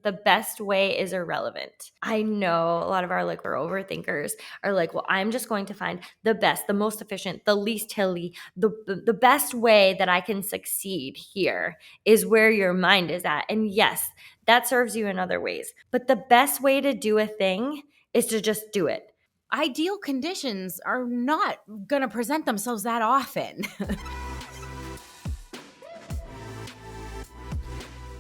the best way is irrelevant. I know a lot of our we're overthinkers are like, well, I'm just going to find the best, the most efficient, the least hilly, the best way that I can succeed here is where your mind is at. And yes, that serves you in other ways. But the best way to do a thing is to just do it. Ideal conditions are not going to present themselves that often.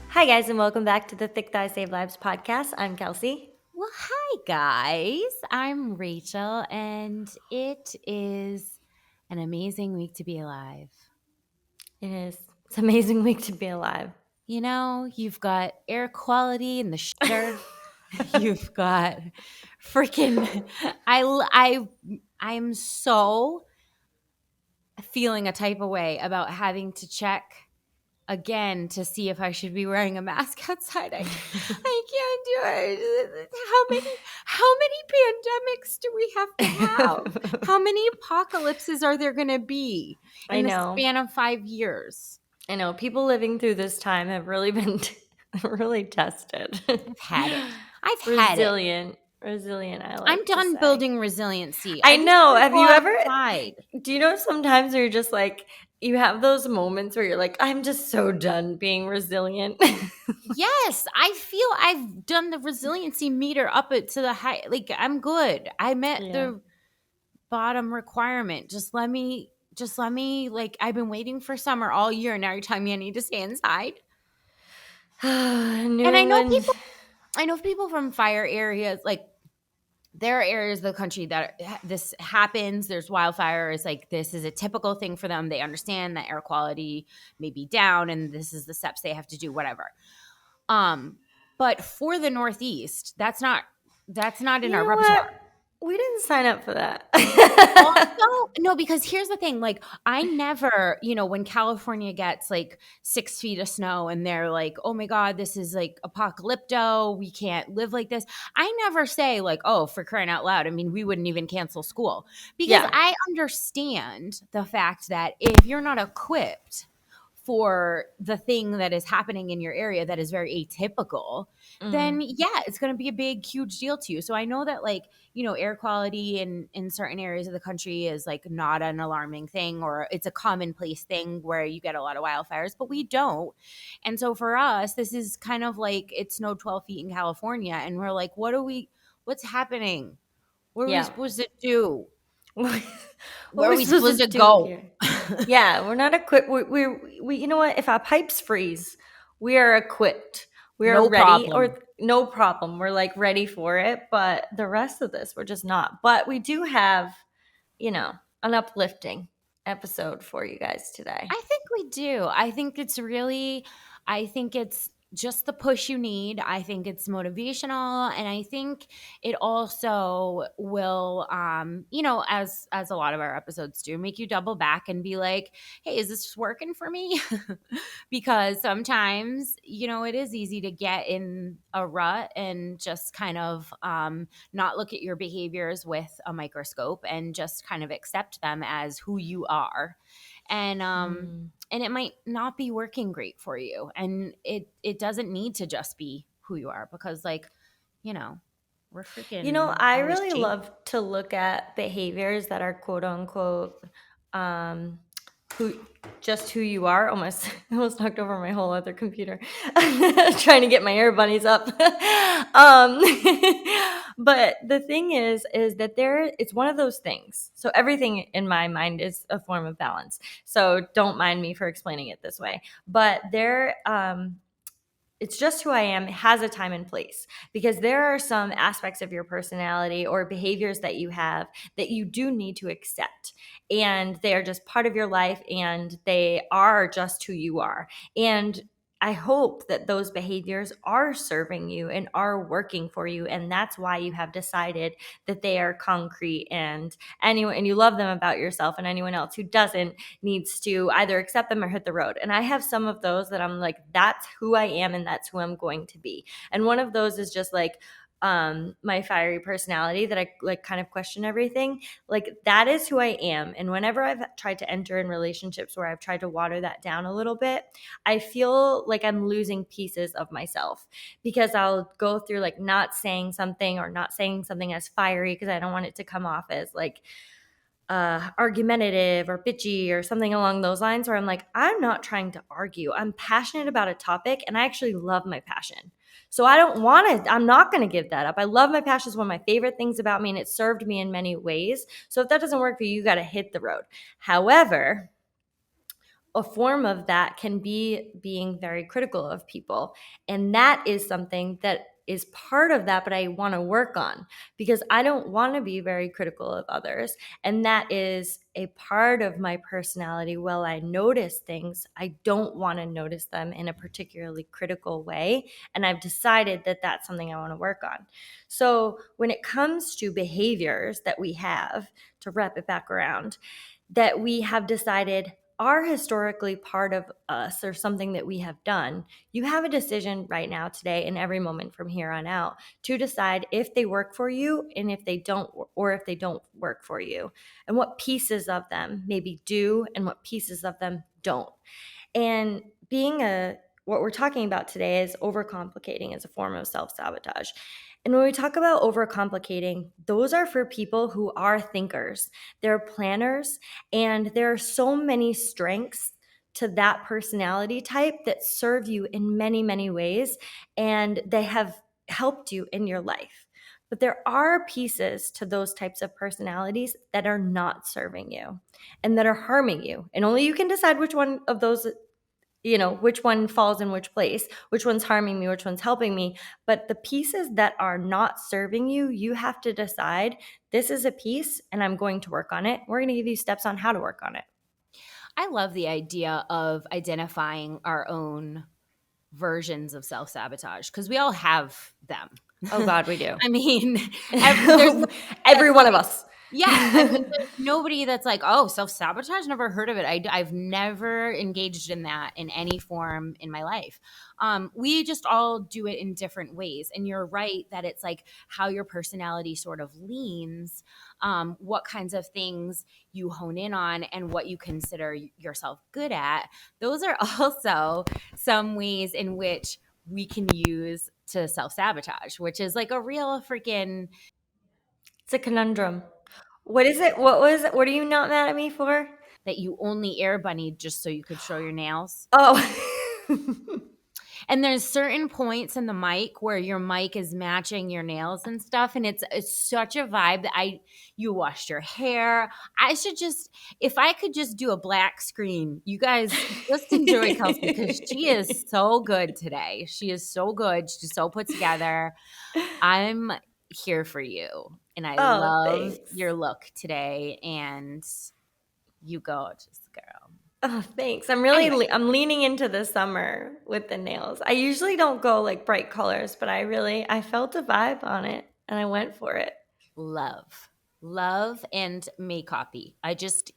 Hi, guys, and welcome back to the Thick Thighs Save Lives podcast. I'm Kelsey. Well, hi, guys. I'm Rachel, and it is an amazing week to be alive. It is. It's an amazing week to be alive. You know, you've got air quality in the shitter. You've got freaking I'm so feeling a type of way about having to check again to see if I should be wearing a mask outside. I can't do it. How many pandemics do we have to have? How many apocalypses are there going to be in the span of 5 years? I know. People living through this time have really been really tested. I've had it. Resilient. I'm done building resiliency. I know. Have you ever? Do you know sometimes where you're just like, you have those moments where you're like, I'm just so done being resilient. Yes, I feel I've done the resiliency meter up it to the high. Like, I'm good. I met the bottom requirement. Just let me. Like, I've been waiting for summer all year. Now you're telling me I need to stay inside. And I know people from fire areas, like, there are areas of the country that this happens. There's wildfires. Like, this is a typical thing for them. They understand that air quality may be down and this is the steps they have to do, whatever. But for the Northeast, that's not in our repertoire. We didn't sign up for that. No, because here's the thing. Like, I never, when California gets like 6 feet of snow and they're like, oh my God, this is like apocalypto. We can't live like this. I never say like, oh, for crying out loud. I mean, we wouldn't even cancel school because I understand the fact that if you're not equipped for the thing that is happening in your area that is very atypical, then it's going to be a big, huge deal to you. So I know that, like, air quality in certain areas of the country is like not an alarming thing, or it's a commonplace thing where you get a lot of wildfires, but we don't. And so for us, this is kind of like it snowed 12 feet in California and we're like, what's happening? What are we supposed to do? Where are we supposed to go? Yeah, we're not equipped. We you know what? If our pipes freeze, we are equipped. We are ready, or no problem. We're like ready for it. But the rest of this, we're just not. But we do have, an uplifting episode for you guys today. I think we do. I think it's just the push you need. I think it's motivational, and I think it also will, as a lot of our episodes do, make you double back and be like, hey, is this working for me? Because sometimes, it is easy to get in a rut and just kind of not look at your behaviors with a microscope and just kind of accept them as who you are. And it might not be working great for you. And it doesn't need to just be who you are, because, like, we're freaking. I really love to look at behaviors that are quote unquote who you are. Almost knocked over my whole other computer trying to get my air bunnies up. But the thing is that it's one of those things. So everything in my mind is a form of balance. So don't mind me for explaining it this way. But it's just who I am. It has a time and place, because there are some aspects of your personality or behaviors that you have that you do need to accept. And they are just part of your life, and they are just who you are. And I hope that those behaviors are serving you and are working for you. And that's why you have decided that they are concrete, and you love them about yourself, and anyone else who doesn't needs to either accept them or hit the road. And I have some of those that I'm like, that's who I am and that's who I'm going to be. And one of those is just like, my fiery personality that I like kind of question everything. Like that is who I am. And whenever I've tried to enter in relationships where I've tried to water that down a little bit, I feel like I'm losing pieces of myself because I'll go through like not saying something or not saying something as fiery because I don't want it to come off as like argumentative or bitchy or something along those lines, where I'm like, I'm not trying to argue. I'm passionate about a topic and I actually love my passion. So I don't want to, I'm not going to give that up. I love my passion. It's one of my favorite things about me and it served me in many ways. So if that doesn't work for you, you got to hit the road. However, a form of that can be being very critical of people. And that is something that is part of that, but I want to work on because I don't want to be very critical of others. And that is a part of my personality. While I notice things, I don't want to notice them in a particularly critical way. And I've decided that that's something I want to work on. So when it comes to behaviors that we have, to wrap it back around, that we have decided are historically part of us or something that we have done, you have a decision right now, today, and every moment from here on out to decide if they work for you and if they don't, or if they don't work for you, and what pieces of them maybe do and what pieces of them don't. And what we're talking about today is overcomplicating as a form of self-sabotage. And when we talk about overcomplicating, those are for people who are thinkers, they're planners, and there are so many strengths to that personality type that serve you in many, many ways, and they have helped you in your life. But there are pieces to those types of personalities that are not serving you and that are harming you. And only you can decide which one of those, which one falls in which place, which one's harming me, which one's helping me. But the pieces that are not serving you, you have to decide, this is a piece and I'm going to work on it. We're going to give you steps on how to work on it. I love the idea of identifying our own versions of self-sabotage because we all have them. Oh God, we do. I mean, there's Every one of us. yeah, I mean, there's nobody that's like, oh, self-sabotage, never heard of it. I've never engaged in that in any form in my life. We just all do it in different ways. And you're right that it's like how your personality sort of leans, what kinds of things you hone in on, and what you consider yourself good at. Those are also some ways in which we can use to self-sabotage, which is like a real freaking It's a conundrum. What is it? What are you not mad at me for? that you only air bunnied just so you could show your nails. Oh. And there's certain points in the mic where your mic is matching your nails and stuff, and it's such a vibe that you washed your hair. I should just, if I could just do a black screen, you guys just enjoy Kelsey because she is so good today. She is so good. She's so put together. I'm here for you, and I love Thanks. your look today, and you go, just girl. Oh, thanks. I'm leaning into the summer with the nails. I usually don't go like bright colors, but I felt a vibe on it and I went for it. Love, and may copy. I just,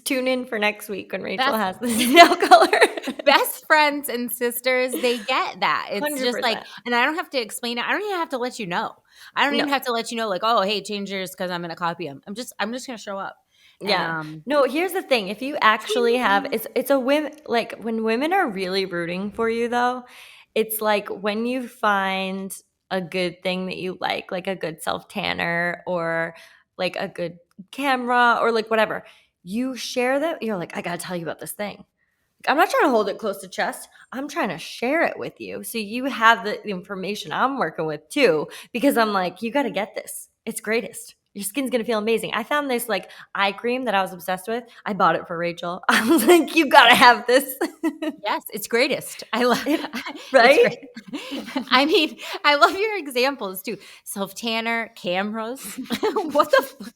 Tune in for next week when Rachel That's has the nail color. best friends and sisters, they get that. It's just like, 100%. and I don't have to explain it. I don't even have to let you know. I don't even No. have to let you know, like, oh, hey, change yours because I'm going to copy them. I'm just going to show up. Yeah. And, No, here's the thing. If you actually have, it's a women, like when women are really rooting for you though, it's like when you find a good thing that you like a good self tanner or like a good camera or like whatever, you share that. You're like, I got to tell you about this thing. I'm not trying to hold it close to chest. I'm trying to share it with you. So you have the information I'm working with too, because I'm like, you got to get this. It's greatest. Your skin's going to feel amazing. I found this like eye cream that I was obsessed with. I bought it for Rachel. I was like, you got to have this. yes, it's greatest. I love it, It's right? great. I mean, I love your examples too. SelfTanner Cameras. What the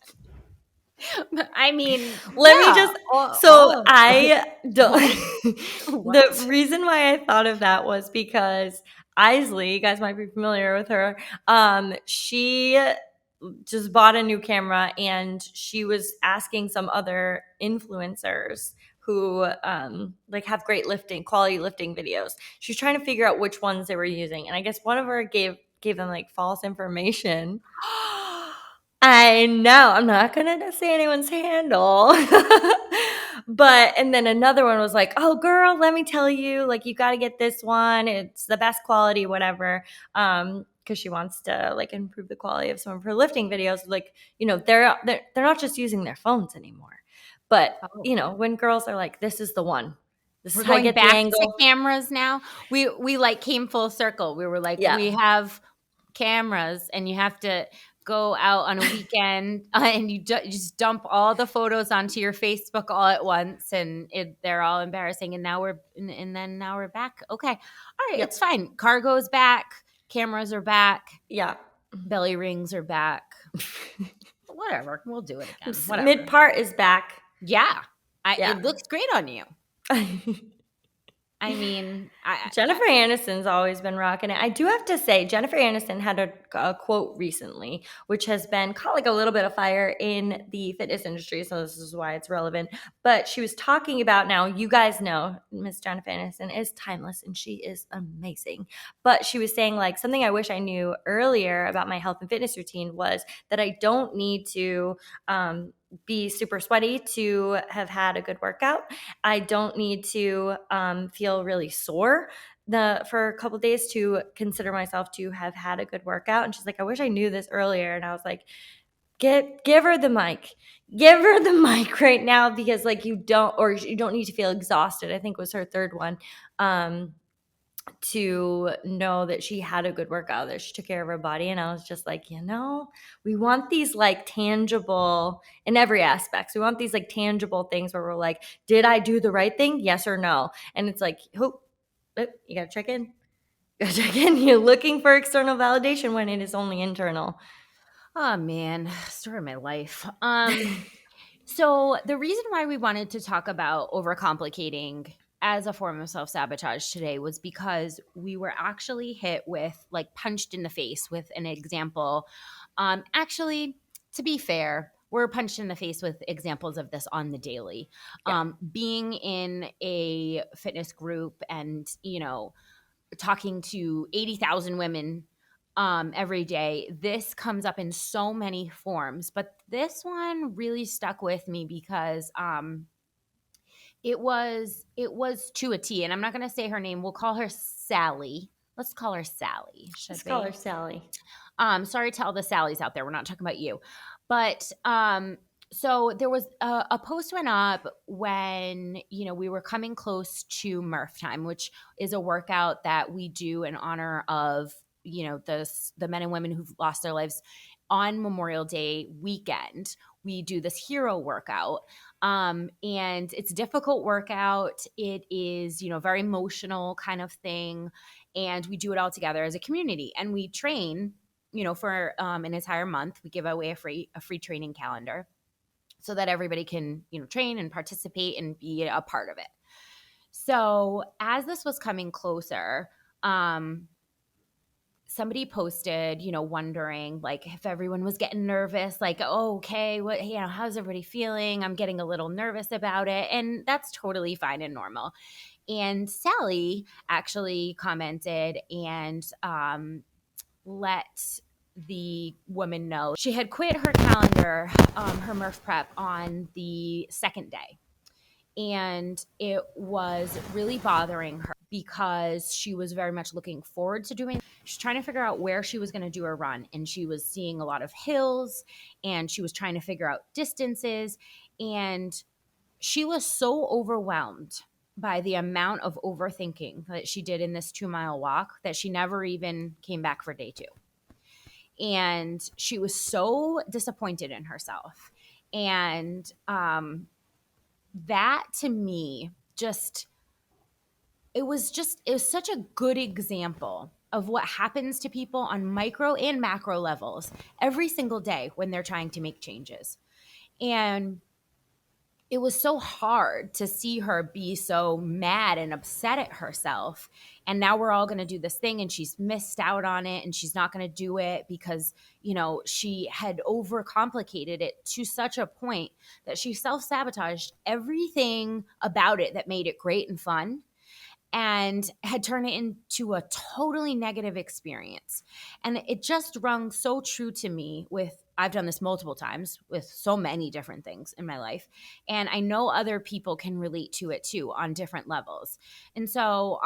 I mean, Let me yeah, just, all I don't, what? the reason why I thought of that was because Isley, you guys might be familiar with her. She just bought a new camera and she was asking some other influencers who like have great quality lifting videos. She's trying to figure out which ones they were using. And I guess one of her gave gave them like false information. I know. I'm not going to say anyone's handle. But, and then another one was like, oh, girl, let me tell you, like, you got to get this one. It's the best quality, whatever. Because she wants to like improve the quality of some of her lifting videos. Like, you know, they're not just using their phones anymore. But, Oh. you know, when girls are like, this is the one. This We're is how I going get the back to angle. cameras now. We like came full circle. We were like, Yeah. we have cameras, and you have to go out on a weekend and you just dump all the photos onto your Facebook all at once, and they're all embarrassing. And then now we're back. Okay, all right, it's Yep. fine. Cargo's back. Cameras are back. Yeah. Belly rings are back. Whatever, we'll do it again. Mid Whatever. part is back. Yeah, Yeah. it looks great on you. I mean, Jennifer Aniston's always been rocking it. I do have to say, Jennifer Aniston had a quote recently, which has been caught like a little bit of fire in the fitness industry. So this is why it's relevant. But she was talking about, now you guys know Miss Jennifer Aniston is timeless and she is amazing. But she was saying like something I wish I knew earlier about my health and fitness routine was that I don't need to be super sweaty to have had a good workout. I don't need to feel really sore for a couple days to consider myself to have had a good workout. And she's like, I wish I knew this earlier. And I was like, give her the mic. Give her the mic right now, because like you don't need to feel exhausted, I think was her third one. To know that she had a good workout, that she took care of her body. And I was just like, you know, we want these like tangible in every aspect. So we want these like tangible things where we're like, did I do the right thing? Yes or no? And it's like, oh, you got to check in. You got to check in. You're looking for external validation when it is only internal. oh man, story of my life. So the reason why we wanted to talk about overcomplicating as a form of self-sabotage today was because we were actually hit with, like, punched in the face with an example. Actually, to be fair, we're punched in the face with examples of this on the daily. Yeah. Being in a fitness group and, talking to 80,000 women every day, this comes up in so many forms. But this one really stuck with me because it was to a T. And I'm not going to say her name. We'll call her Sally. Let's call her Sally. Should Let's call we? her Sally. Sorry to all the Sallys out there. We're not talking about you. But so there was a post went up when, we were coming close to Murph time, which is a workout that we do in honor of, the men and women who've lost their lives on Memorial Day weekend. We do this hero workout. And it's a difficult workout. It is, very emotional kind of thing. And we do it all together as a community. And we train, for an entire month. We give away a free training calendar so that everybody can, train and participate and be a part of it. So as this was coming closer, somebody posted, wondering like if everyone was getting nervous, like, oh, okay, how's everybody feeling? I'm getting a little nervous about it. And that's totally fine and normal. And Sally actually commented and let the woman know she had quit her calendar, her Murph prep, on the second day. And it was really bothering her because she was very much looking forward to doing. She's trying to figure out where she was going to do her run. And she was seeing a lot of hills and she was trying to figure out distances. And she was so overwhelmed by the amount of overthinking that she did in this 2-mile walk that she never even came back for day 2. And she was so disappointed in herself. And that to me it was such a good example of what happens to people on micro and macro levels every single day when they're trying to make changes. And it was so hard to see her be so mad and upset at herself. And now we're all going to do this thing and she's missed out on it and she's not going to do it because, she had overcomplicated it to such a point that she self-sabotaged everything about it that made it great and fun. and had turned it into a totally negative experience. And it just rung so true to me with, I've done this multiple times with so many different things in my life. And I know other people can relate to it too on different levels. And so,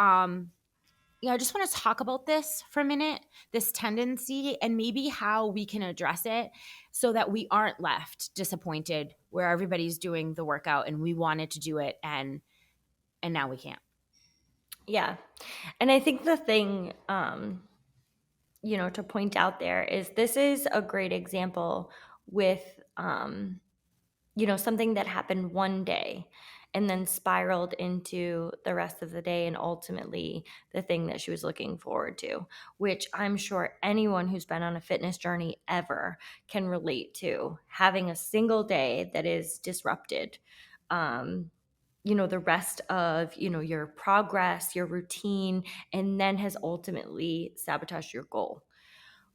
yeah, I just want to talk about this for a minute, this tendency, and maybe how we can address it so that we aren't left disappointed where everybody's doing the workout and we wanted to do it and now we can't. Yeah. And I think the thing, to point out there is this is a great example with, something that happened one day and then spiraled into the rest of the day and ultimately the thing that she was looking forward to, which I'm sure anyone who's been on a fitness journey ever can relate to, having a single day that is disrupted. The rest of, your progress, your routine, and then has ultimately sabotaged your goal,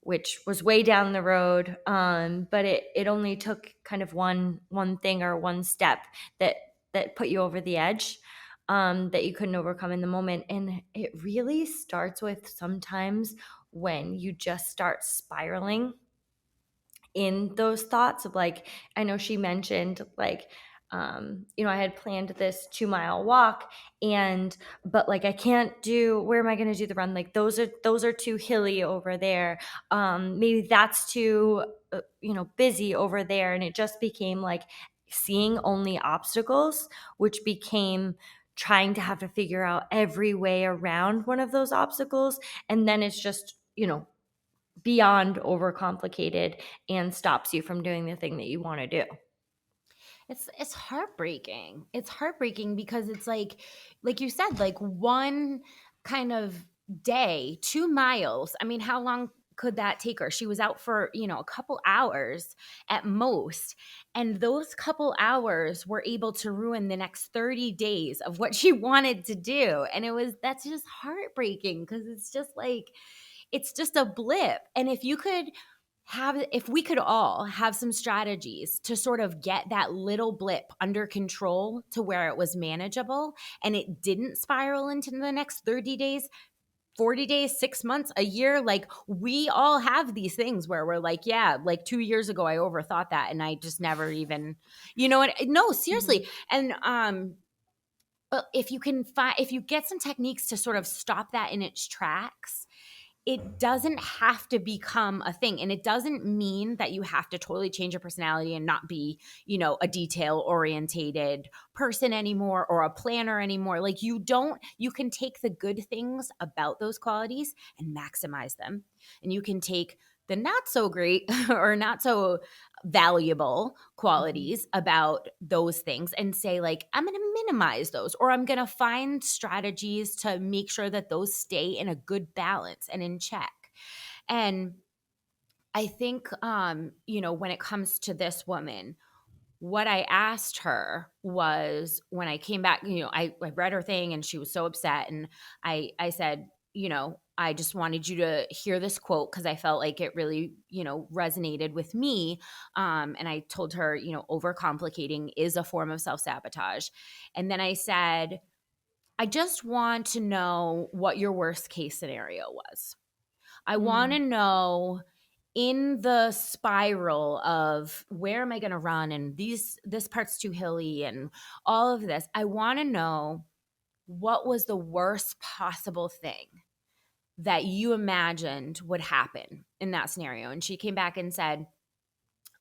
which was way down the road. But it only took kind of one thing or one step that put you over the edge, that you couldn't overcome in the moment. And it really starts with sometimes when you just start spiraling in those thoughts of, like, I know she mentioned, like, I had planned this 2-mile walk, but like I can't do, where am I going to do the run? Like those are too hilly over there. Maybe that's too, busy over there. And it just became like seeing only obstacles, which became trying to have to figure out every way around one of those obstacles. And then it's just, beyond overcomplicated and stops you from doing the thing that you want to do. It's heartbreaking. It's heartbreaking because it's like you said, like one kind of day, 2 miles. I mean, how long could that take her? She was out for, a couple hours at most. And those couple hours were able to ruin the next 30 days of what she wanted to do. And that's just heartbreaking because it's just a blip. And if we could all have some strategies to sort of get that little blip under control to where it was manageable and it didn't spiral into the next 30 days, 40 days, 6 months, a year, like we all have these things where we're like, yeah, like 2 years ago, I overthought that and I just never even, what? No, seriously. And, but if you get some techniques to sort of stop that in its tracks, it doesn't have to become a thing. And it doesn't mean that you have to totally change your personality and not be, a detail orientated person anymore or a planner anymore. Like you can take the good things about those qualities and maximize them. And you can take the not so great or not so valuable Mhm. qualities about those things and say, like, I'm going to minimize those, or I'm going to find strategies to make sure that those stay in a good balance and in check. And I think, when it comes to this woman, what I asked her was, when I came back, I read her thing and she was so upset. And I said, I just wanted you to hear this quote because I felt like it really, resonated with me. And I told her, overcomplicating is a form of self sabotage. And then I said, I just want to know what your worst case scenario was. I want to Mm. know, in the spiral of where am I going to run and this part's too hilly and all of this, I want to know what was the worst possible thing that you imagined would happen in that scenario. And she came back and said,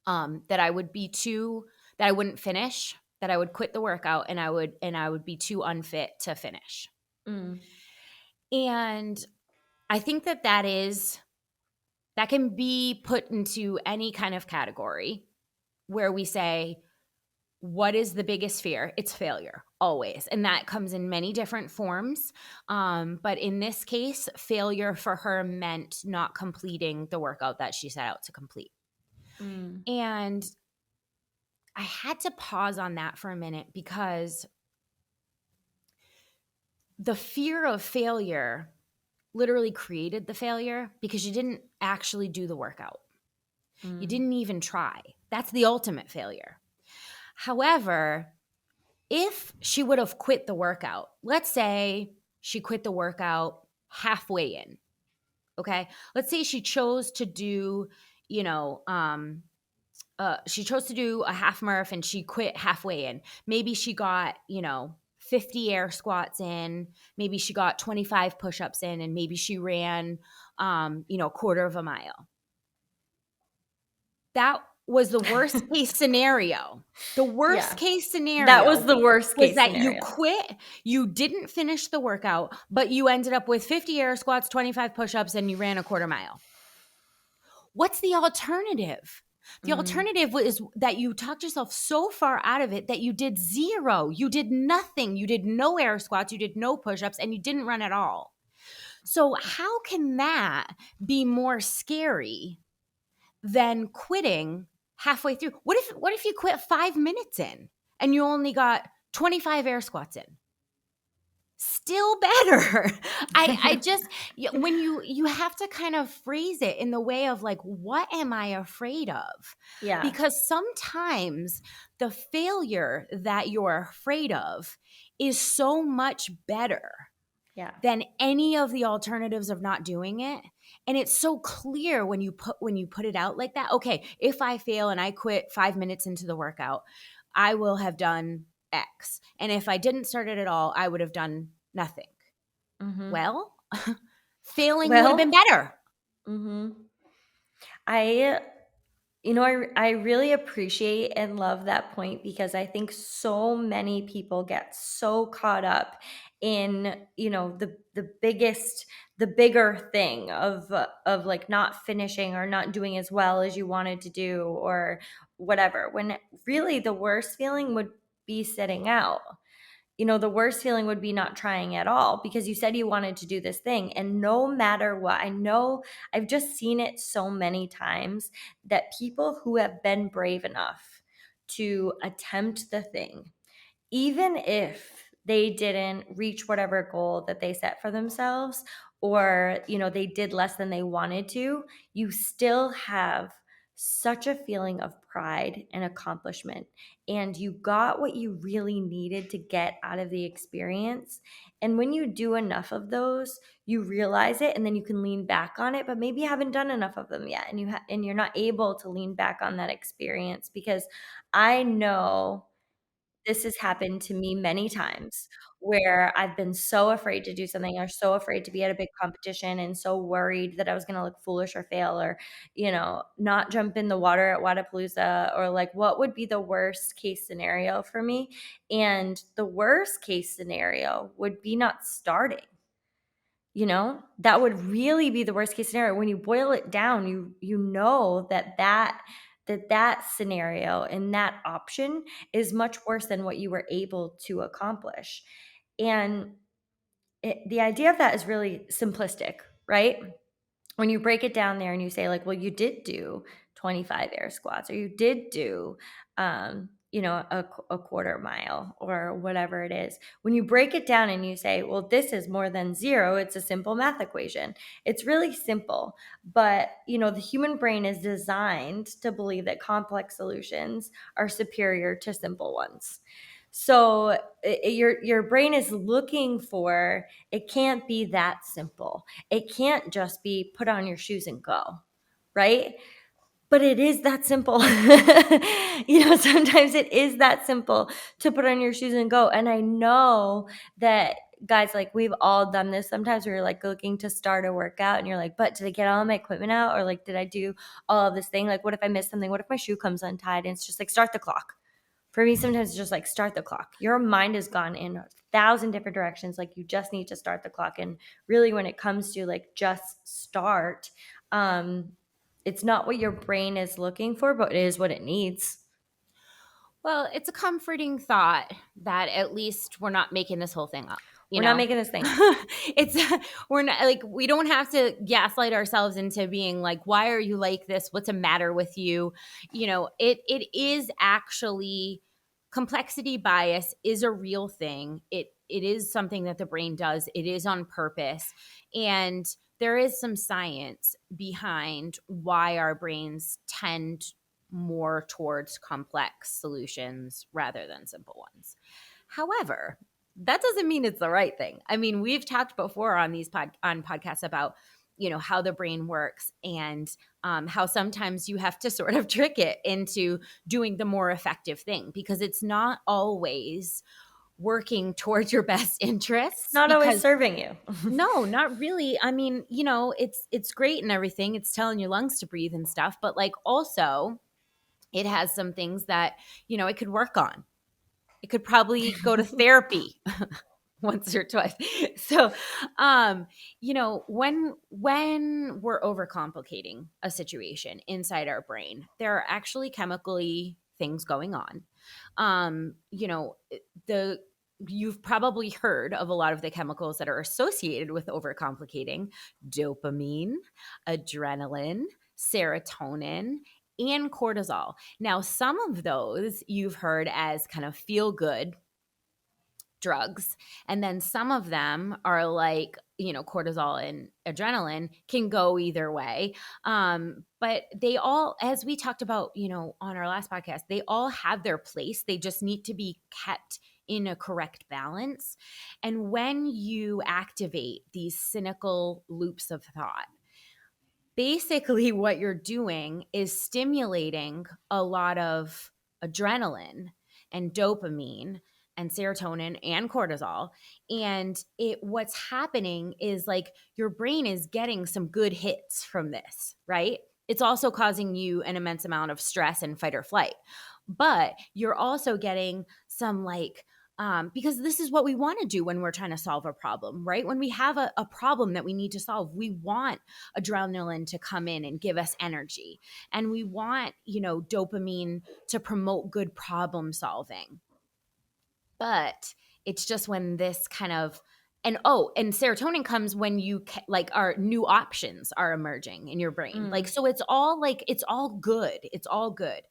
that I wouldn't finish, that I would quit the workout, and I would be too unfit to finish. Mm. And I think that can be put into any kind of category where we say, what is the biggest fear? It's failure, always. And that comes in many different forms. But in this case, failure for her meant not completing the workout that she set out to complete. Mm. And I had to pause on that for a minute because the fear of failure literally created the failure because you didn't actually do the workout. You Mm. didn't even try. That's the ultimate failure. However, if she would have quit the workout, let's say she quit the workout halfway in. Okay. Let's say she chose to do, you know, she chose to do a half marathon and she quit halfway in. Maybe she got, 50 air squats in, maybe she got 25 push-ups in, and maybe she ran, a quarter of a mile. That was the worst case scenario. The worst Yeah. case That was scenario the worst was case that you scenario. quit, you didn't finish the workout, but you ended up with 50 air squats, 25 push-ups, and you ran a quarter mile. What's the alternative? The Mm, alternative is that you talked yourself so far out of it that you did zero. You did nothing. You did no air squats. You did no push ups, and you didn't run at all. So, how can that be more scary than quitting halfway through? What if you quit 5 minutes in and you only got 25 air squats in? Still better. I just when you have to kind of phrase it in the way of like, what am I afraid of? yeah. Because sometimes the failure that you're afraid of is so much better Yeah. than any of the alternatives of not doing it. And it's so clear when you put it out like that. Okay, if I fail and I quit 5 minutes into the workout, I will have done X. And if I didn't start it at all, I would have done nothing. Mm-hmm. Well, failing would have been Well, better. mm-hmm. I I really appreciate and love that point because I think so many people get so caught up in, the bigger thing of like not finishing or not doing as well as you wanted to do or whatever. When really the worst feeling would be sitting out. The worst feeling would be not trying at all because you said you wanted to do this thing. And no matter what, I know I've just seen it so many times that people who have been brave enough to attempt the thing, even if they didn't reach whatever goal that they set for themselves or they did less than they wanted to, you still have such a feeling of pride and accomplishment, and you got what you really needed to get out of the experience. And when you do enough of those, you realize it, and then you can lean back on it, but maybe you haven't done enough of them yet, and you're not able to lean back on that experience. Because I know this has happened to me many times where I've been so afraid to do something or so afraid to be at a big competition and so worried that I was going to look foolish or fail or, not jump in the water at Wadapalooza, or like what would be the worst case scenario for me. And the worst case scenario would be not starting. That would really be the worst case scenario. When you boil it down, you know that scenario and that option is much worse than what you were able to accomplish. And the idea of that is really simplistic, right? When you break it down there and you say like, well, you did do 25 air squats, or you did do a quarter mile or whatever it is. When you break it down and you say, well, this is more than zero, it's a simple math equation. It's really simple, but the human brain is designed to believe that complex solutions are superior to simple ones. So your brain is looking for, it can't be that simple. It can't just be put on your shoes and go, right? But it is that simple. Sometimes it is that simple to put on your shoes and go. And I know that, guys, like we've all done this. Sometimes we're like looking to start a workout and you're like, but did I get all of my equipment out? Or like, did I do all of this thing? Like, what if I miss something? What if my shoe comes untied? And it's just like, start the clock. For me, sometimes it's just like start the clock. Your mind has gone in 1,000 different directions. Like you just need to start the clock. And really, when it comes to like just start, it's not what your brain is looking for, but it is what it needs. Well, it's a comforting thought that at least we're not making this whole thing up, you We're not know? making this thing up. It's we're not like we don't have to gaslight ourselves into being like, why are you like this? What's the matter with you? It is actually, complexity bias is a real thing. It is something that the brain does. It is on purpose. And there is some science behind why our brains tend more towards complex solutions rather than simple ones. However, that doesn't mean it's the right thing. I mean, we've talked before on these on podcasts about, how the brain works, and how sometimes you have to sort of trick it into doing the more effective thing, because it's not always working towards your best It's interests. not always Because serving you. no, not really. I mean, it's great and everything. It's telling your lungs to breathe and stuff, but like also it has some things that, it could work on. It could probably go to therapy once or twice. So, when we're overcomplicating a situation inside our brain, there are actually chemically things going on. The You've probably heard of a lot of the chemicals that are associated with overcomplicating: dopamine, adrenaline, serotonin, and cortisol. Now, some of those you've heard as kind of feel good drugs. And then some of them are like, cortisol and adrenaline can go either way. But they all, as we talked about, on our last podcast, they all have their place. They just need to be kept in a correct balance. And when you activate these cynical loops of thought, basically what you're doing is stimulating a lot of adrenaline and dopamine and serotonin and cortisol, and it what's happening is like your brain is getting some good hits from this, right? It's also causing you an immense amount of stress and fight or flight, but you're also getting some like because this is what we want to do when we're trying to solve a problem, right? When we have a problem that we need to solve, we want adrenaline to come in and give us energy. And we want, dopamine to promote good problem solving. But it's just when this kind of and serotonin comes when like our new options are emerging in your brain. Like, Mm. so it's all like, it's all good. It's all good.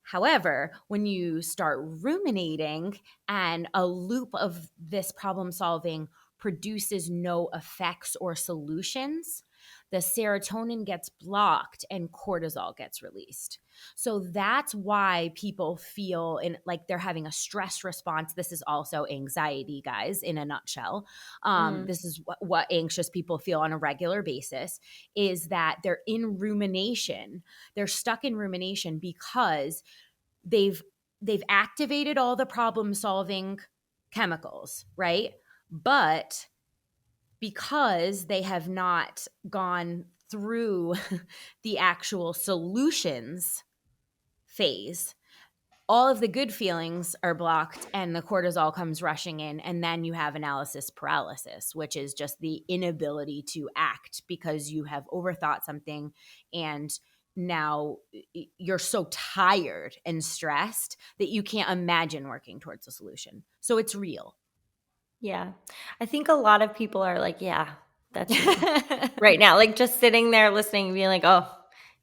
However, when you start ruminating and a loop of this problem solving produces no effects or solutions, the serotonin gets blocked and cortisol gets released. So that's why people feel like they're having a stress response. This is also anxiety, guys, in a nutshell. Mm. This is what anxious people feel on a regular basis, is that they're in rumination. They're stuck in rumination because they've activated all the problem solving chemicals, right? But because they have not gone through the actual solutions phase, all of the good feelings are blocked and the cortisol comes rushing in, and then you have analysis paralysis, which is just the inability to act because you have overthought something, and now you're so tired and stressed that you can't imagine working towards a solution. So it's real. Yeah. I think a lot of people are like, yeah, that's me right now. Like just sitting there listening, being like, oh,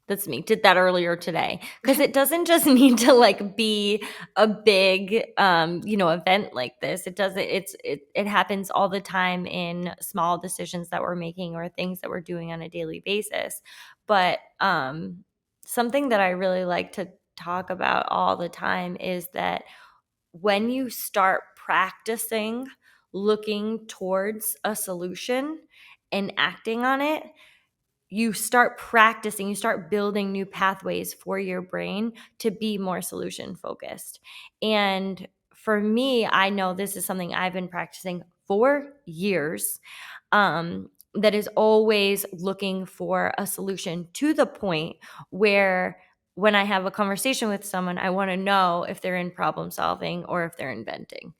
that's me. Did that earlier today. Because it doesn't just need to like be a big event like this. It doesn't it happens all the time in small decisions that we're making or things that we're doing on a daily basis. But something that I really like to talk about all the time is that when you start practicing looking towards a solution and acting on it, you start practicing, you start building new pathways for your brain to be more solution focused. And for me, I know this is something I've been practicing for years. That is always looking for a solution to the point where when I have a conversation with someone, I want to know if they're in problem solving or if they're inventing.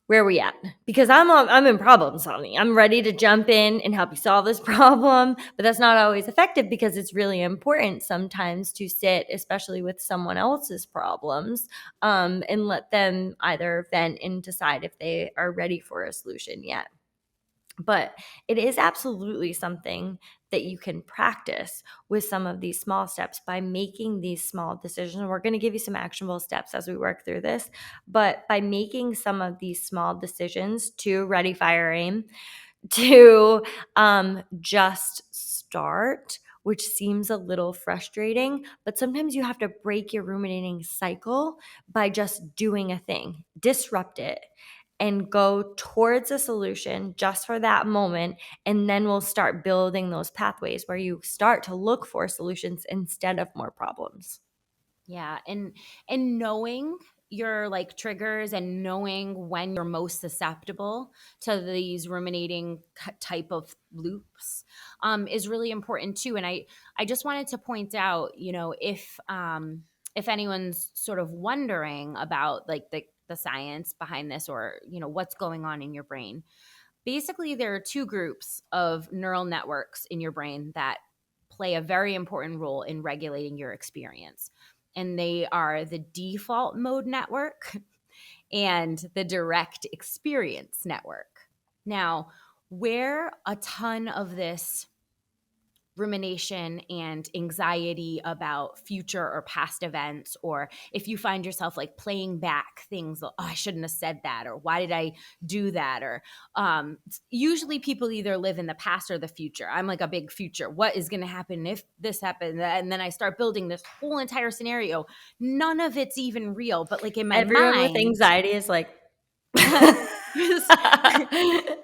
Where are we at? Because I'm in problem solving. I'm ready to jump in and help you solve this problem, but that's not always effective because it's really important sometimes to sit, especially with someone else's problems, and let them either vent and decide if they are ready for a solution yet. But it is absolutely something that you can practice with some of these small steps by making these small decisions. We're going to give you some actionable steps as we work through this, but by making some of these small decisions to ready, fire, aim, to just start, which seems a little frustrating, but sometimes you have to break your ruminating cycle by just doing a thing, disrupt it, and go towards a solution just for that moment. And then we'll start building those pathways where you start to look for solutions instead of more problems. Yeah, and knowing your like triggers and knowing when you're most susceptible to these ruminating type of loops is really important too. And I just wanted to point out, if anyone's sort of wondering about like the science behind this, or what's going on in your brain. Basically, there are two groups of neural networks in your brain that play a very important role in regulating your experience. And they are the default mode network and the direct experience network. Now, where a ton of this rumination and anxiety about future or past events, or if you find yourself like playing back things, oh, I shouldn't have said that, or why did I do that, or usually people either live in the past or the future. I'm like a big future, what is going to happen if this happened, and then I start building this whole entire scenario. None of it's even real, but like in my Everyone with mind. anxiety is like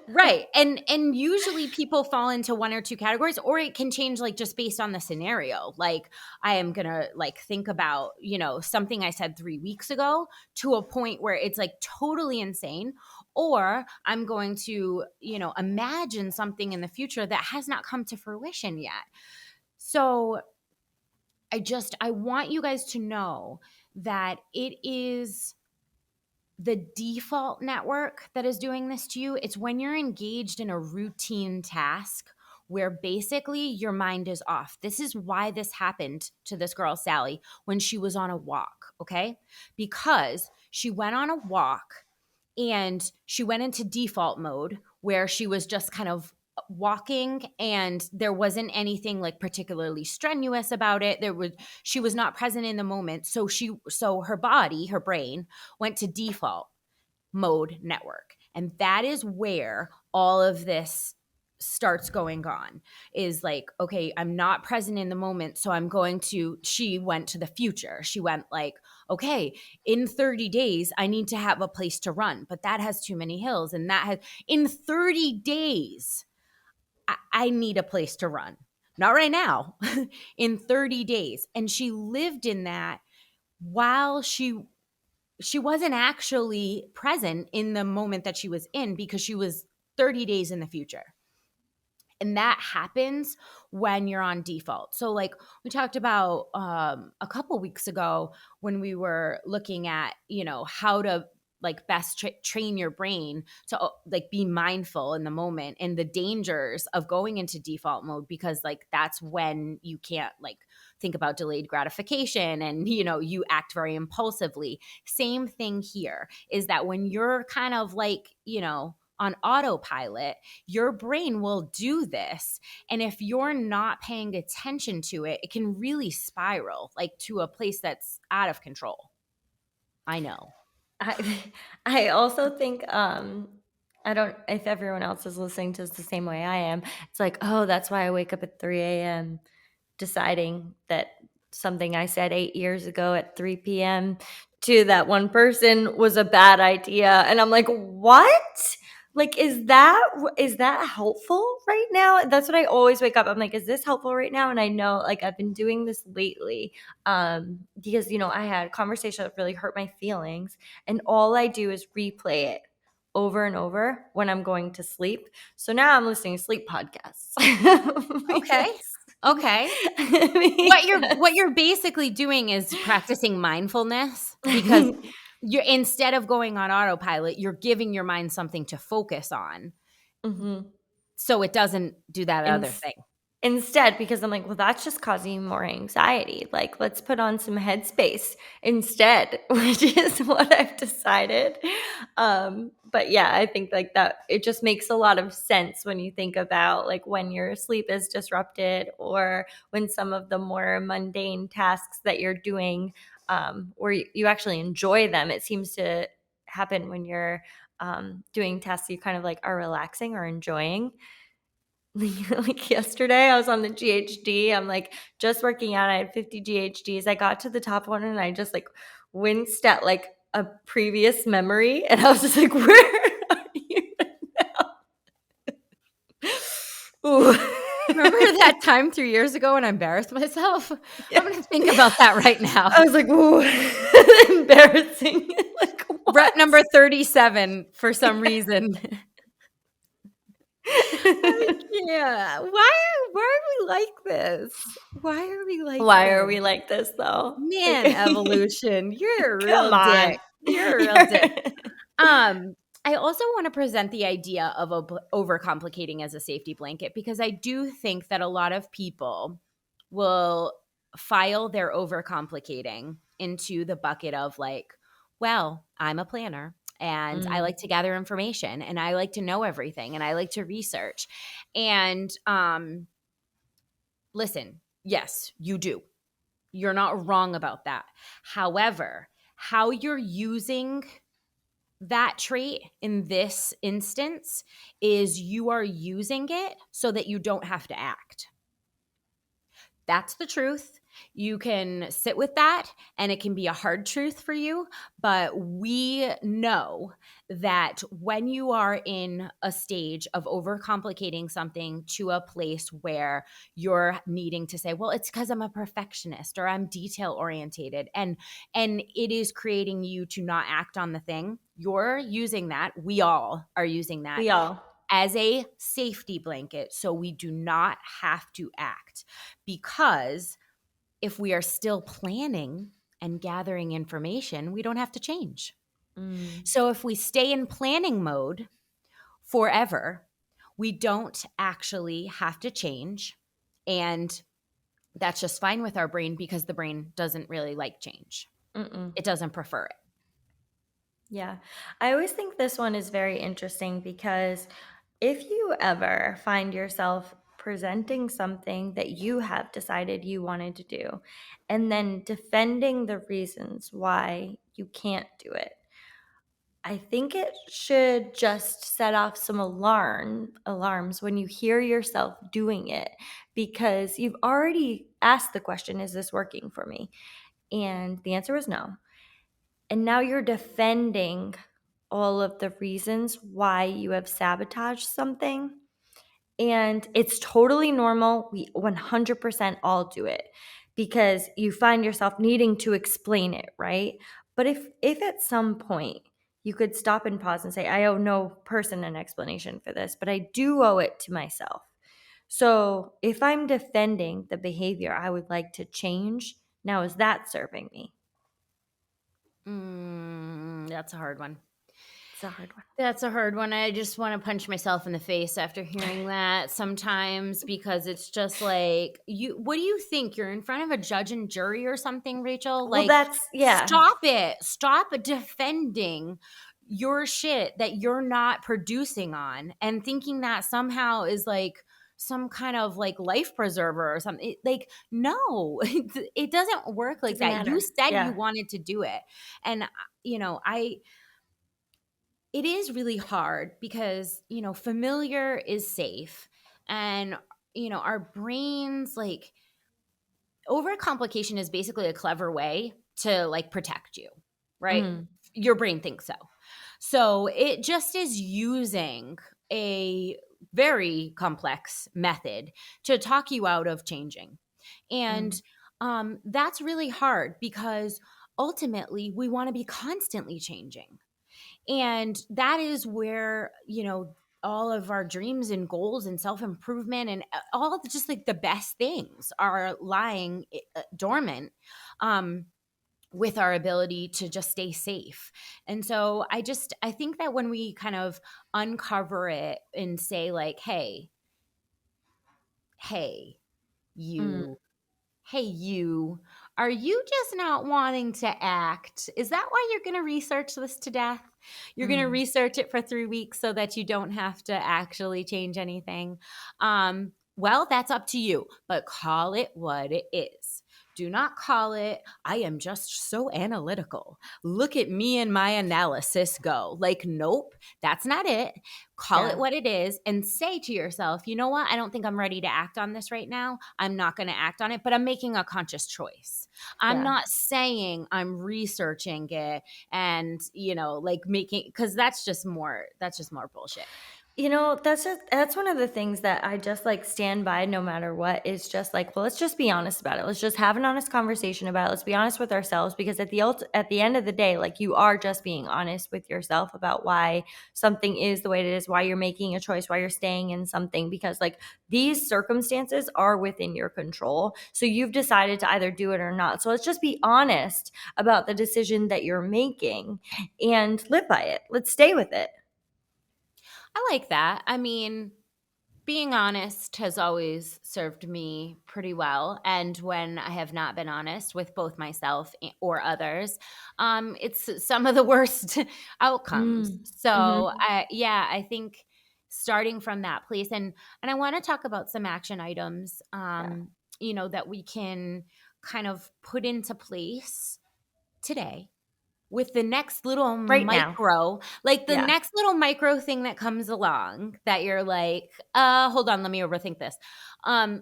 Right. And usually people fall into one or two categories, or it can change like just based on the scenario. Like I am going to like think about, something I said 3 weeks ago to a point where it's like totally insane, or I'm going to, imagine something in the future that has not come to fruition yet. So I want you guys to know that it is the default network that is doing this to you. It's when you're engaged in a routine task where basically your mind is off. This is why this happened to this girl, Sally, when she was on a walk, okay? Because she went on a walk and she went into default mode where she was just kind of walking, and there wasn't anything like particularly strenuous about it. She was not present in the moment. So her body, her brain went to default mode network. And that is where all of this starts going on, is like, okay, I'm not present in the moment. So she went to the future. She went like, okay, in 30 days, I need to have a place to run, but that has too many hills. And in 30 days, I need a place to run. Not right now, in 30 days. And she lived in that while she wasn't actually present in the moment that she was in, because she was 30 days in the future. And that happens when you're on default. So like we talked about a couple weeks ago when we were looking at, how to like best train your brain to like be mindful in the moment and the dangers of going into default mode, because like that's when you can't like think about delayed gratification and you act very impulsively. Same thing here, is that when you're kind of like on autopilot, your brain will do this. And if you're not paying attention to it, it can really spiral like to a place that's out of control. I know. I also think I don't if everyone else is listening to this the same way I am. It's like, oh, that's why I wake up at 3 a.m. deciding that something I said 8 years ago at 3 p.m. to that one person was a bad idea. And I'm like, what? Like, is that helpful right now? That's what I always wake up. I'm like, is this helpful right now? And I know like I've been doing this lately because, I had a conversation that really hurt my feelings. And all I do is replay it over and over when I'm going to sleep. So now I'm listening to sleep podcasts. Okay. Because Okay. What you're basically doing is practicing mindfulness, because you're, instead of going on autopilot, you're giving your mind something to focus on, Mhm. so it doesn't do that other Ins- thing. Instead, because I'm like, well, that's just causing more anxiety. Like, let's put on some headspace instead, which is what I've decided. But yeah, I think like that it just makes a lot of sense when you think about like when your sleep is disrupted, or when some of the more mundane tasks that you're doing, or you actually enjoy them. It seems to happen when you're doing tasks you kind of like are relaxing or enjoying. Like yesterday, I was on the GHD. I'm like just working out. I had 50 GHDs. I got to the top one and I just like winced at like a previous memory. And I was just like, where Ooh. Remember that time 3 years ago when I embarrassed myself? Yeah. I'm gonna think about that right I now. was like, "Ooh, embarrassing." Like, Rep what? number 37 for some reason. I can't. Why are we like this? Why are we like Why are this? we like this though? Like, Man, evolution, you're a come real on. dick. You're a real dick. I also want to present the idea of overcomplicating as a safety blanket because I do think that a lot of people will file their overcomplicating into the bucket of like, well, I'm a planner and I Mm, like to gather information and I like to know everything and I like to research. And listen, yes, you do. You're not wrong about that. However, how you're using that trait in this instance is you are using it so that you don't have to act. That's the truth. You can sit with that, and it can be a hard truth for you. But we know that when you are in a stage of overcomplicating something to a place where you're needing to say, well, it's because I'm a perfectionist or I'm detail orientated, and it is creating you to not act on the thing, you're using that. We all are using that we all. as a safety blanket so we do not have to act. Because if we are still planning and gathering information, we don't have to change. Mm, So if we stay in planning mode forever, we don't actually have to change. And that's just fine with our brain because the brain doesn't really like change, mm-mm. it doesn't prefer it. Yeah. I always think this one is very interesting because if you ever find yourself presenting something that you have decided you wanted to do and then defending the reasons why you can't do it, I think it should just set off some alarms when you hear yourself doing it because you've already asked the question, is this working for me? And the answer was no. And now you're defending all of the reasons why you have sabotaged something. And it's totally normal. We 100% all do it because you find yourself needing to explain it, right? But if at some point you could stop and pause and say, I owe no person an explanation for this, but I do owe it to myself. So if I'm defending the behavior I would like to change, now is that serving me? That's a hard one. It's a hard one. That's a hard one. I just want to punch myself in the face after hearing that sometimes because it's just like, you what do you think? You're in front of a judge and jury or something, Rachel? Well, Like, that's, yeah. stop it. Stop defending your shit that you're not producing on and thinking that somehow is like some kind of like life preserver or something. Like, no, it doesn't work like Doesn't that. You matter. said you Yeah. wanted to do it. And I it is really hard because, familiar is safe. And, our brains, like, overcomplication is basically a clever way to, like, protect you, right? Mm, Your brain thinks so. So it just is using a very complex method to talk you out of changing. And mm, that's really hard because ultimately we want to be constantly changing. And that is where, all of our dreams and goals and self-improvement and all of just like the best things are lying dormant, um, with our ability to just stay safe. And so I think that when we kind of uncover it and say like, hey, mm, you hey, you, are you just not wanting to act? Is that why you're going to research this to death? You're going to mm. research it for 3 weeks so that you don't have to actually change anything. Well, that's up to you, but call it what it is. Do not call it, I am just so analytical. Look at me and my analysis go. Like, nope, that's not it. Call it Yeah. what it is and say to yourself, you know what? I don't think I'm ready to act on this right now. I'm not going to act on it, but I'm making a conscious choice. I'm Yeah. not saying I'm researching it and, like making, because that's just more bullshit. That's one of the things that I just like stand by no matter what, is just like, well, let's just be honest about it. Let's just have an honest conversation about it. Let's be honest with ourselves, because at the end of the day, like, you are just being honest with yourself about why something is the way it is, why you're making a choice, why you're staying in something, because like these circumstances are within your control. So you've decided to either do it or not. So let's just be honest about the decision that you're making and live by it. Let's stay with it. I like that. I mean, being honest has always served me pretty well. And when I have not been honest with both myself or others, it's some of the worst outcomes. Mm. So, Mhm. I think starting from that place, and I want to talk about some action items, Yeah. that we can kind of put into place today with the next little Right now. micro, like the Yeah. next little micro thing that comes along that you're like, hold on, let me overthink this.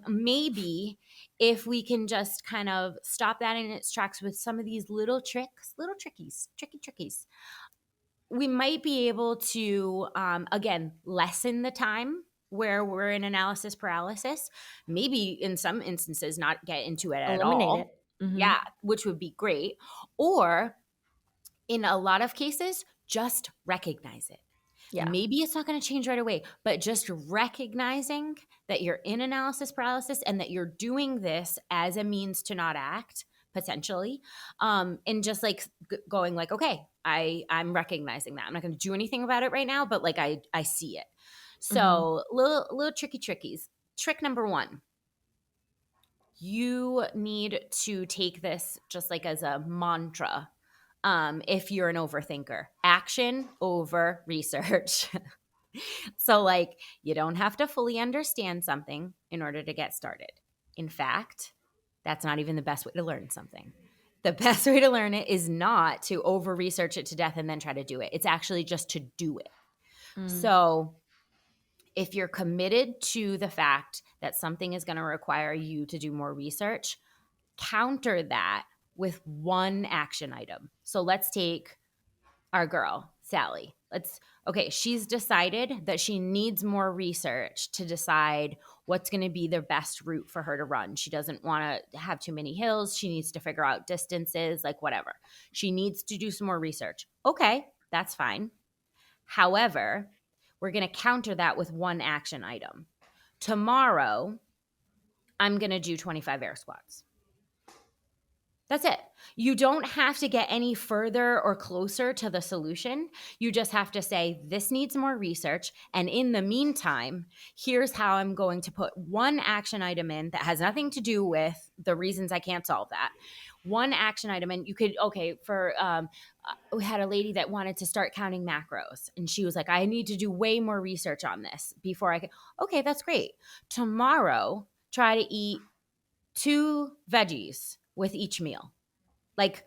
Maybe if we can just kind of stop that in its tracks with some of these little tricks, little trickies, we might be able to, again, lessen the time where we're in analysis paralysis, maybe in some instances not get into it at Eliminate all. it. Mhm. Yeah, which would be great. Or in a lot of cases, just recognize it. Yeah. Maybe it's not going to change right away, but just recognizing that you're in analysis paralysis and that you're doing this as a means to not act potentially, and just like going like, okay, I'm recognizing that. I'm not going to do anything about it right now, but like I see it. Mhm. So little trickies. Trick number one, you need to take this just like as a mantra. If you're an overthinker, action over research. So, like, you don't have to fully understand something in order to get started. In fact, that's not even the best way to learn something. The best way to learn it is not to over research it to death and then try to do it. It's actually just to do it. Mm. So, if you're committed to the fact that something is going to require you to do more research, counter that with one action item. So, let's take our girl, Sally. She's decided that she needs more research to decide what's going to be the best route for her to run. She doesn't want to have too many hills. She needs to figure out distances, like whatever. She needs to do some more research. Okay, that's fine. However, we're going to counter that with one action item. Tomorrow, I'm going to do 25 air squats. That's it. You don't have to get any further or closer to the solution. You just have to say, this needs more research. And in the meantime, here's how I'm going to put one action item in that has nothing to do with the reasons I can't solve that. One action item. And you could, we had a lady that wanted to start counting macros. And she was like, I need to do way more research on this before I can. Okay, that's great. Tomorrow, try to eat 2 veggies with each meal. Like,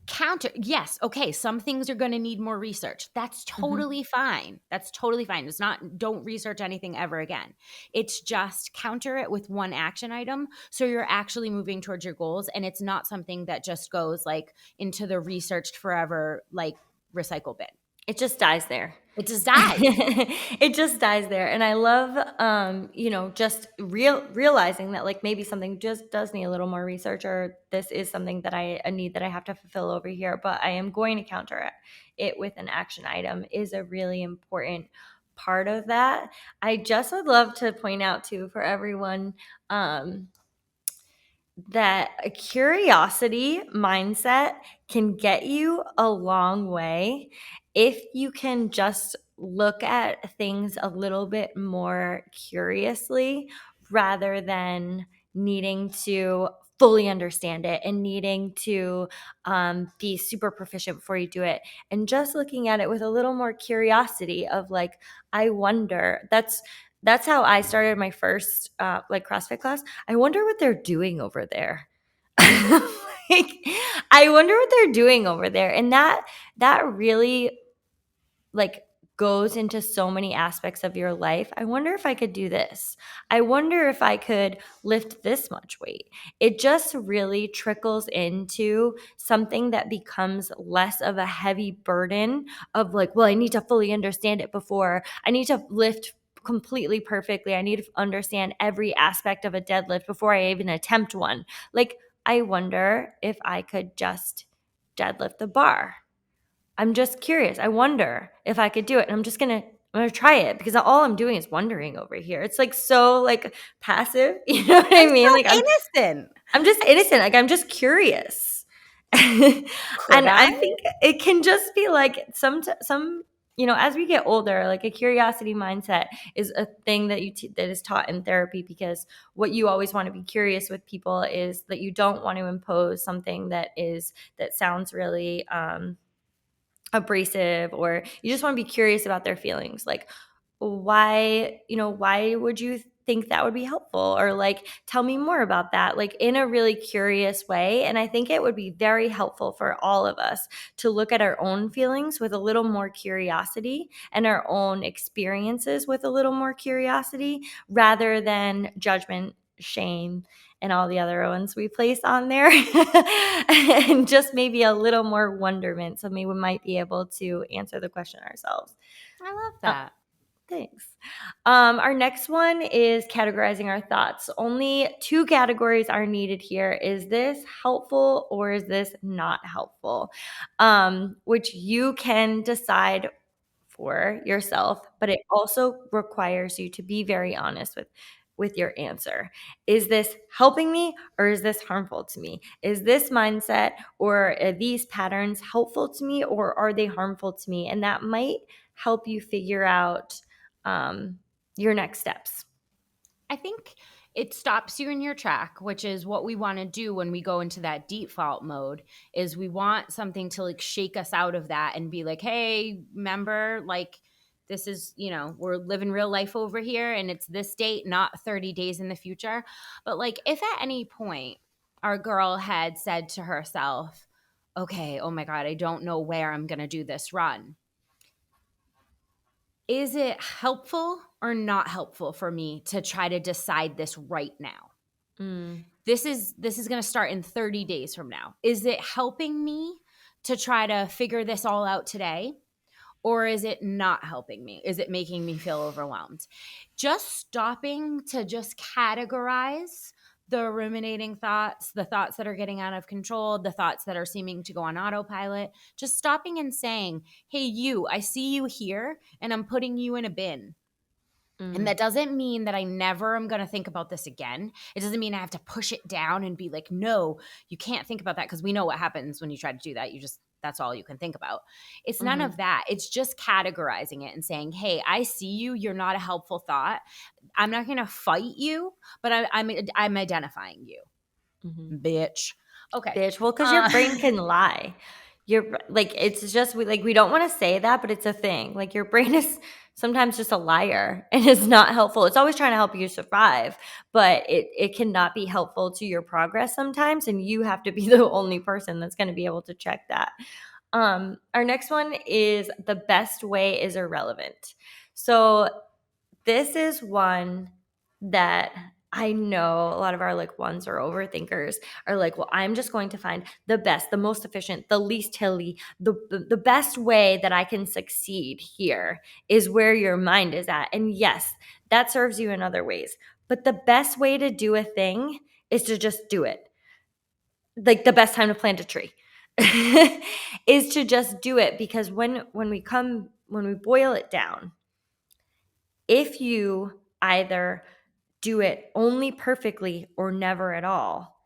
counter, yes, okay, some things are going to need more research. That's Mhm. totally fine. That's totally fine. It's not, don't research anything ever again. It's just counter it with one action item so you're actually moving towards your goals, and it's not something that just goes like into the researched forever like recycle bin. It just dies there. It just dies. It just dies there. And I love, just realizing that like maybe something just does need a little more research, or this is something that a need that I have to fulfill over here, but I am going to counter it with an action item, is a really important part of that. I just would love to point out too for everyone, that a curiosity mindset can get you a long way if you can just look at things a little bit more curiously, rather than needing to fully understand it and needing to be super proficient before you do it, and just looking at it with a little more curiosity of like, I wonder. That's how I started my first like CrossFit class. I wonder what they're doing over there. Like, I wonder what they're doing over there. And that really like goes into so many aspects of your life. I wonder if I could do this. I wonder if I could lift this much weight. It just really trickles into something that becomes less of a heavy burden of like, well, I need to fully understand it before I need to lift completely perfectly. I need to understand every aspect of a deadlift before I even attempt one. Like, I wonder if I could just deadlift the bar. I'm just curious. I wonder if I could do it. And I'm gonna try it because all I'm doing is wondering over here. It's like so like passive. You know what I And mean? Like so innocent. I'm just innocent. Like I'm just curious. And Could I? I think it can just be like some as we get older, like a curiosity mindset is a thing that that is taught in therapy, because what you always want to be curious with people is that you don't want to impose something that sounds really abrasive, or you just want to be curious about their feelings. Like, why would you think that would be helpful? Or like, tell me more about that, like in a really curious way. And I think it would be very helpful for all of us to look at our own feelings with a little more curiosity and our own experiences with a little more curiosity, rather than judgment, shame, and all the other ones we place on there. And just maybe a little more wonderment, so maybe we might be able to answer the question ourselves. I love uh, that. Thanks. Our next one is categorizing our thoughts. Only two categories are needed here. Is this helpful or is this not helpful? Which you can decide for yourself, but it also requires you to be very honest with your answer. Is this helping me or is this harmful to me? Is this mindset or are these patterns helpful to me or are they harmful to me? And that might help you figure out your next steps. I think it stops you in your track, which is what we want to do when we go into that default mode, is we want something to like shake us out of that and be like, hey, remember, like, this is, we're living real life over here and it's this date, not 30 days in the future. But like, if at any point our girl had said to herself, okay, oh my God, I don't know where I'm going to do this run. Is it helpful or not helpful for me to try to decide this right now? Mm, This is going to start in 30 days from now. Is it helping me to try to figure this all out today? Or is it not helping me? Is it making me feel overwhelmed? Just stopping to just categorize the ruminating thoughts, the thoughts that are getting out of control, the thoughts that are seeming to go on autopilot, just stopping and saying, hey, you, I see you here and I'm putting you in a bin. And mm, that doesn't mean that I never am going to think about this again. It doesn't mean I have to push it down and be like, no, you can't think about that, because we know what happens when you try to do that. That's all you can think about. It's none mm-hmm, of that. It's just categorizing it and saying, hey, I see you. You're not a helpful thought. I'm not going to fight you, but I'm identifying you, mm-hmm. bitch. Okay. Bitch. Well, because your Uh, brain can lie. You're like, it's just we don't want to say that, but it's a thing. Like your brain is sometimes just a liar and is not helpful. It's always trying to help you survive, but it cannot be helpful to your progress sometimes, and you have to be the only person that's going to be able to check that. Our next one is the best way is irrelevant. So this is one that I know a lot of our like ones or overthinkers are like, well, I'm just going to find the best, the most efficient, the least hilly, the best way that I can succeed here is where your mind is at. And yes, that serves you in other ways. But the best way to do a thing is to just do it. Like the best time to plant a tree is to just do it, because when we boil it down, if you either do it only perfectly or never at all,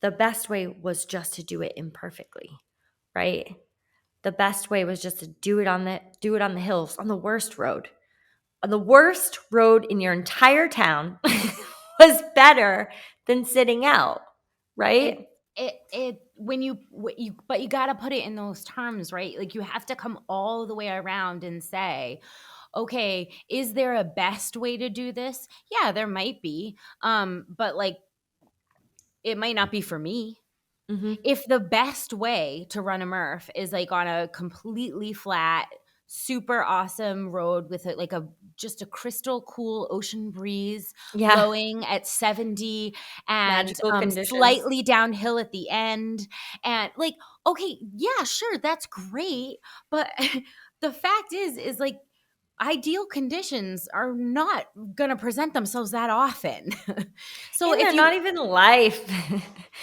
the best way was just to do it imperfectly, right? The best way was just to do it on the hills, on the worst road. On the worst road in your entire town was better than sitting out, it right? when you but you got to put it in those terms, right? Like, you have to come all the way around and say, okay, is there a best way to do this? Yeah, there might be. But like, it might not be for me. Mm-hmm. If the best way to run a Murph is like on a completely flat, super awesome road with like a just a crystal cool ocean breeze Yeah, blowing at 70 and magical conditions. slightly downhill at the end. And like, okay, yeah, sure, that's great. But the fact is like ideal conditions are not going to present themselves that often. So And if they're you, not even life.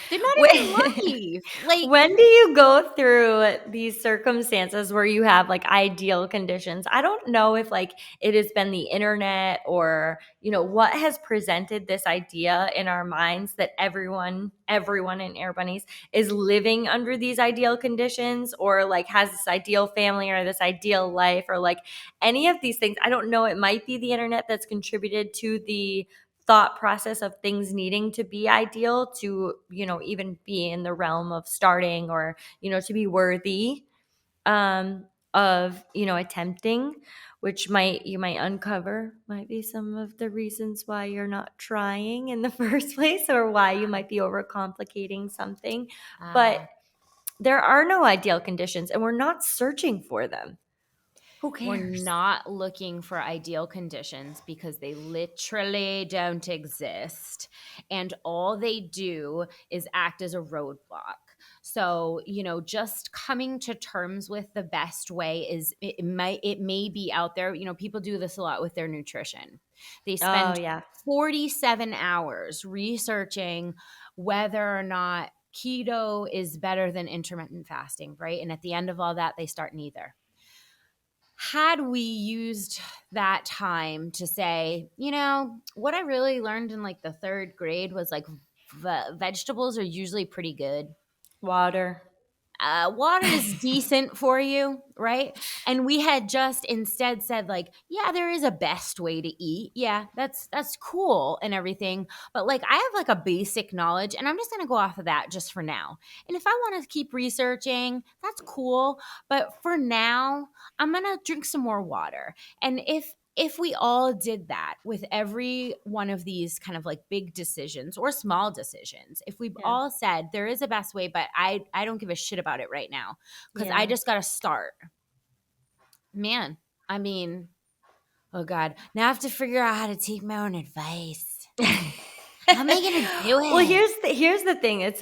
they're not even When life. Like, when do you go through these circumstances where you have like ideal conditions? I don't know if like it has been the internet or, what has presented this idea in our minds that everyone in Air Bunnies is living under these ideal conditions or like has this ideal family or this ideal life or like any of these things. I don't know. It might be the internet that's contributed to the thought process of things needing to be ideal to, even be in the realm of starting or, to be worthy of, attempting, which you might uncover might be some of the reasons why you're not trying in the first place or why you might be overcomplicating something. But uh, there are no ideal conditions and we're not searching for them. Who we're cares? not looking for ideal conditions because they literally don't exist. And all they do is act as a roadblock. So, just coming to terms with the best way is it may be out there. People do this a lot with their nutrition. They Oh, spend yeah. 47 hours researching whether or not keto is better than intermittent fasting, right? And at the end of all that, they start neither. Had we used that time to say, what I really learned in like the third grade was like vegetables are usually pretty good. Water. Water is decent for you, right? And we had just instead said like, yeah, there is a best way to eat. Yeah, that's cool and everything. But like I have like a basic knowledge and I'm just going to go off of that just for now. And if I want to keep researching, that's cool, but for now, I'm going to drink some more water. And if we all did that with every one of these kind of like big decisions or small decisions, if we Yeah. all said there is a best way, but I don't give a shit about it right now because I Yeah. just got to start. Man, I mean, oh God, now I have to figure out how to take my own advice. How am I going to do Well, it? here's the thing. It's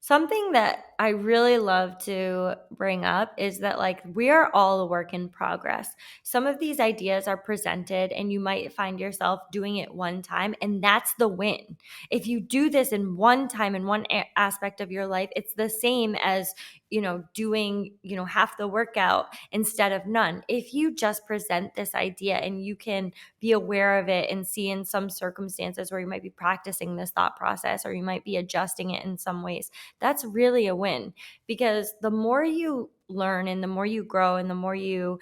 something that I really love to bring up is that like we are all a work in progress. Some of these ideas are presented and you might find yourself doing it one time and that's the win. If you do this in one time in one aspect of your life, it's the same as, doing, half the workout instead of none. If you just present this idea and you can be aware of it and see in some circumstances where you might be practicing this thought process or you might be adjusting it in some ways, that's really a win because the more you learn and the more you grow and the more you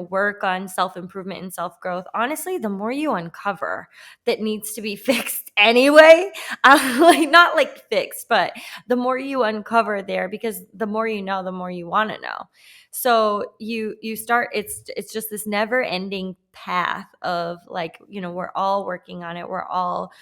work on self-improvement and self-growth, honestly, the more you uncover that needs to be fixed anyway. Like not like fixed, but the more you uncover there, because the more you know, the more you want to know. So you start, it's just this never ending path of like, we're all working on it, we're all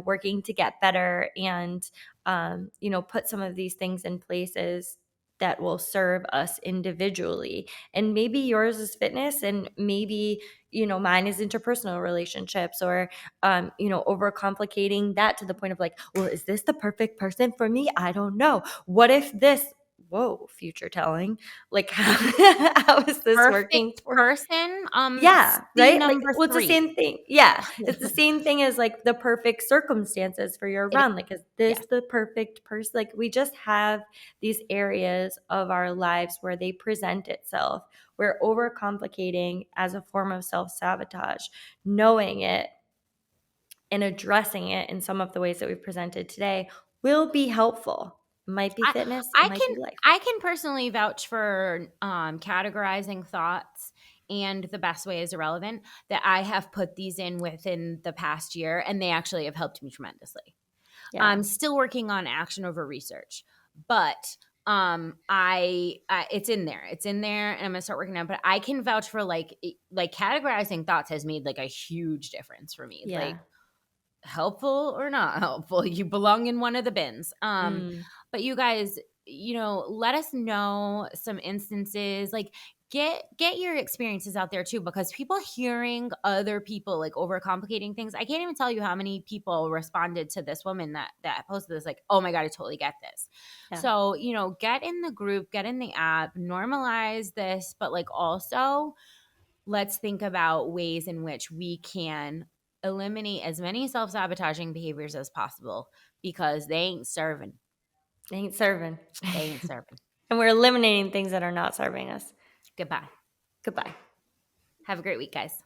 working to get better and put some of these things in places that will serve us individually. And maybe yours is fitness and maybe, mine is interpersonal relationships or, overcomplicating that to the point of like, well, is this the perfect person for me? I don't know. What if this, whoa, future telling, like how is this working Perfect for person. yeah, See right? Like, number well, it's the three. same thing. Yeah, it's the same thing as like the perfect circumstances for your It is. run. Like, is this Yes. the perfect person? Like, we just have these areas of our lives where they present itself. We're overcomplicating as a form of self sabotage, knowing it and addressing it in some of the ways that we've presented today will be helpful. It might be I fitness, it I might can be life. I can personally vouch for categorizing thoughts and the best way is irrelevant that I have put these in within the past year and they actually have helped me tremendously. Yeah. I'm still working on action over research, but I it's in there. It's in there and I'm going to start working on it, but I can vouch for like categorizing thoughts has made like a huge difference for me. Yeah. Like helpful or not helpful, you belong in one of the bins. Mm. But you guys, let us know some instances. Like, get your experiences out there too, because people hearing other people like overcomplicating things. I can't even tell you how many people responded to this woman that posted this, like, oh my God, I totally get this. Yeah. So, get in the group, get in the app, normalize this, but like also let's think about ways in which we can eliminate as many self-sabotaging behaviors as possible, because they ain't serving. They ain't serving. They ain't serving. And we're eliminating things that are not serving us. Goodbye. Goodbye. Have a great week, guys.